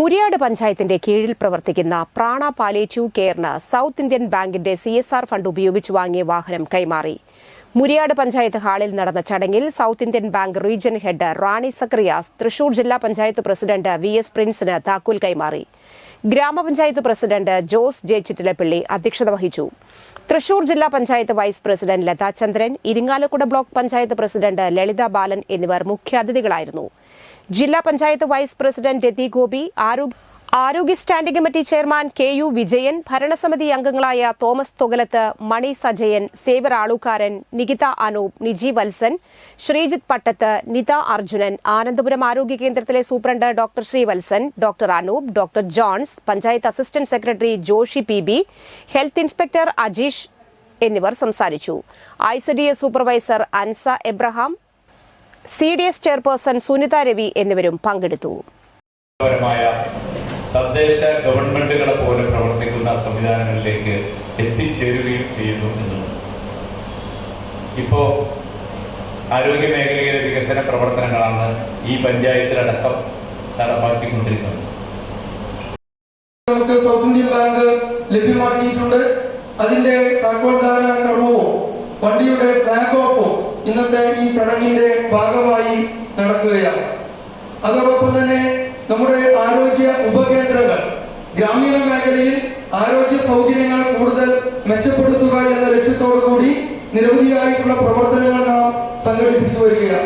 മുരിയാട് പഞ്ചായത്തിന്റെ കീഴിൽ പ്രവർത്തിക്കുന്ന പ്രാണ പാലിയേറ്റീവ് കെയറിന് സൗത്ത് ഇന്ത്യൻ ബാങ്കിന്റെ CSR ഫണ്ട് ഉപയോഗിച്ച് വാങ്ങിയ വാഹനം കൈമാറി. മുരിയാട് പഞ്ചായത്ത് ഹാളിൽ നടന്ന ചടങ്ങിൽ South Indian Bank region head Rani Zacharias Thrissur ജില്ലാ പഞ്ചായത്ത് പ്രസിഡന്റ് VS പ്രിൻസിന് താക്കോൽ കൈമാറി. ഗ്രാമപഞ്ചായത്ത് പ്രസിഡന്റ് ജോസ് ജെ ചിറ്റിലപ്പള്ളി അധ്യക്ഷത വഹിച്ചു. തൃശൂർ ജില്ലാ panchayat vice president Latha Chandran, Irinjalakuda block panchayat president Lalitha Balan എന്നിവർ മുഖ്യാതിഥികളായിരുന്നു. ജില്ലാ പഞ്ചായത്ത് വൈസ് പ്രസിഡന്റ് രതി ഗോപി, ആരോഗ്യ standing committee chairman KU Vijayan, ഭരണസമിതി അംഗങ്ങളായ തോമസ് തൊഗലത്ത്, മണി സജയൻ, സേവർ ആളൂക്കാരൻ, നികിത അനൂപ്, നിജി വത്സൻ, ശ്രീജിത്ത് പട്ടത്ത്, നിത അർജുനൻ, ആനന്ദപുരം ആരോഗ്യ കേന്ദ്രത്തിലെ superintendent doctor Sreevalsan, doctor Anoop, doctor Johns, panchayat assistant secretary Joshi PB, health inspector Ajeesh എന്നിവർ സംസാരിച്ചു. ICDS supervisor Ansa Abraham, CDS chairperson Sunitha Ravi എന്നിവരും പങ്കെടുത്തു. തദ്ദേശ ഗവൺമെന്റുകളെ പോലെ പ്രവർത്തിക്കുന്ന സംവിധാനങ്ങളിലേക്ക് എത്തിച്ചേരുകയും ചെയ്യുന്നു എന്നുള്ളത്. ഇപ്പോ ആരോഗ്യ മേഖലയിലെ വികസന പ്രവർത്തനങ്ങളാണ് ഈ പഞ്ചായത്തിലടക്കം നടപ്പാക്കിക്കൊണ്ടിരിക്കുന്നത്. സൗത്ത് ഇന്ത്യൻ ബാങ്ക് ലഭ്യമാക്കിയിട്ടുണ്ട്. അതിന്റെ താക്കോൽദാന കർമ്മവും വണ്ടിയുടെ ഫ്ലാഗ് ഓഫും ഇന്നത്തെ ഈ ചടങ്ങിന്റെ ഭാഗമായി നടക്കുകയാണ്. അതോടൊപ്പം തന്നെ നമ്മുടെ ആരോഗ്യ ഉപകേന്ദ്രങ്ങൾ, ഗ്രാമീണ മേഖലയിൽ ആരോഗ്യ സൗകര്യങ്ങൾ കൂടുതൽ മെച്ചപ്പെടുത്തുക എന്ന ലക്ഷ്യത്തോടു കൂടി നിരവധിയായിട്ടുള്ള പ്രവർത്തനങ്ങൾ നാം സംഘടിപ്പിച്ചു വരികയാണ്.